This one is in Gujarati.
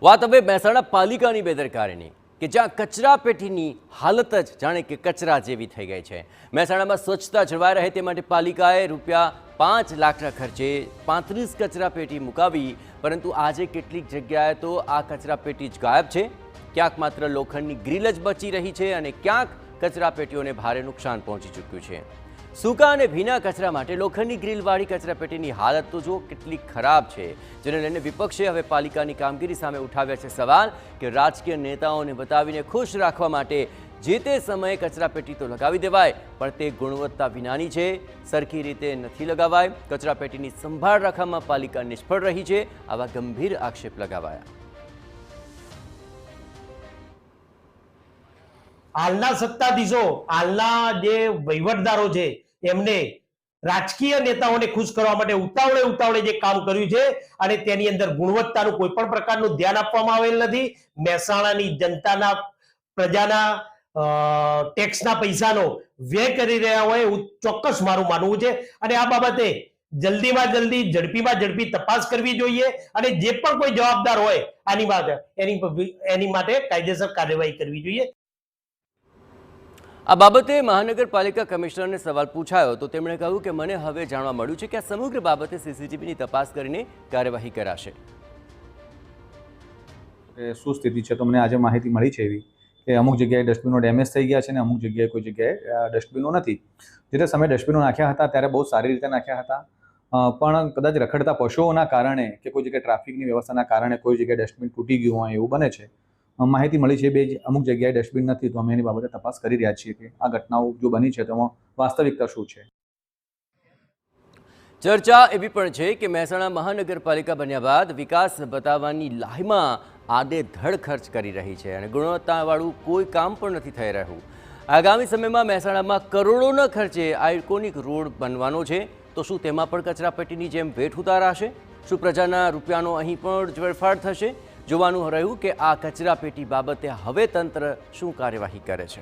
વાત હવે મહેસાણા પાલિકાની બેદરકારીની કે જ્યાં કચરા પેટીની હાલત જ જાણે કે કચરા જેવી થઈ ગઈ છે। મહેસાણામાં સ્વચ્છતા જળવાઈ રહે તે માટે પાલિકાએ ₹5 લાખના ખર્ચે 35 કચરા પેટી મુકાવી, પરંતુ આજે કેટલીક જગ્યાએ તો આ કચરા પેટી જ ગાયબ છે। ક્યાંક માત્ર લોખંડની ગ્રીલ જ બચી રહી છે અને ક્યાંક કચરા પેટીઓને ભારે નુકસાન પહોંચી ચૂક્યું છે। સૂકા અને ભીના કચરા માટે લોખંડની ગ્રીલવાળી કચરાપેટીની હાલત તો જો કેટલી ખરાબ છે, જેને લઈને વિપક્ષે હવે પાલિકાની કામગીરી સામે ઉઠાવ્યા છે સવાલ કે રાજકીય નેતાઓને બતાવીને ખુશ રાખવા માટે જે તે સમયે કચરાપેટી તો લગાવી દેવાય, પણ તે ગુણવત્તા વિનાની છે, સરખી રીતે નથી લગાવાય, કચરાપેટીની સંભાળ રાખવામાં પાલિકા નિષ્ફળ રહી છે, આવા ગંભીર આક્ષેપ લગાવાયા। હાલના સત્તાધીશો, હાલના જે વહીવટદારો છે, એમને રાજકીય નેતાઓને ખુશ કરવા માટે ઉતાવળે જે કામ કર્યું છે અને તેની અંદર ગુણવત્તાનું કોઈ પણ પ્રકારનું ધ્યાન આપવામાં આવેલ નથી। મહેસાણાની જનતાના, પ્રજાના ટેક્સના પૈસાનો વ્યય કરી રહ્યા હોય એવું ચોક્કસ મારું માનવું છે અને આ બાબતે જલ્દીમાં જલ્દી, ઝડપીમાં ઝડપી તપાસ કરવી જોઈએ અને જે પણ કોઈ જવાબદાર હોય એની માટે કાયદેસર કાર્યવાહી કરવી જોઈએ। આ બાબતે મહાનગરપાલિકા કમિશનરને સવાલ પૂછાયો તો તેમણે કહ્યું કે મને હવે જાણવા મળ્યું છે કે આ સમગ્ર બાબતે સીસીટીવીની તપાસ કરીને કાર્યવાહી કરાશે। શું સ્થિતિ છે તો મને આજે માહિતી મળી છે એવી કે અમુક જગ્યાએ ડસ્ટબિનો ડેમેજ થઈ ગયા છે અને અમુક જગ્યાએ કોઈ જગ્યાએ ડસ્ટબિનો નથી। જે સમયે ડસ્ટબિનો નાખ્યા હતા ત્યારે બહુ સારી રીતે નાખ્યા હતા, પણ કદાચ રખડતા પશુઓના કારણે કે કોઈ જગ્યાએ ટ્રાફિકની વ્યવસ્થાના કારણે કોઈ જગ્યાએ ડસ્ટબિન તૂટી ગયું હોય એવું બને છે। માહિતી મળી છે અમુક જગ્યાએ ડસ્ટબિન નથી, તો અમે એની બાબતે તપાસ કરી રહ્યા છીએ કે આ ઘટનાઓ જો બની છે તેમાં વાસ્તવિકતા શું છે। ચર્ચા એવી પણ છે કે મહેસાણા મહાનગરપાલિકા બન્યા બાદ વિકાસ બતાવવાની લાહીમાં આડેધડ ખર્ચ કરી રહી છે અને ગુણવત્તાવાળું કોઈ કામ પણ નથી થઈ રહ્યું। આગામી સમયમાં મહેસાણામાં કરોડોના ખર્ચે આઇકોનિક રોડ બનવાનો છે, તો શું તેમાં પણ કચરાપેટીની જેમ વેઠ ઉતારાશે? શું પ્રજાના રૂપિયાનો અહીં પણ વેડફાટ થશે? જોવાનું રહ્યું કે આ કચરાપેટી બાબતે હવે તંત્ર શું કાર્યવાહી કરે છે।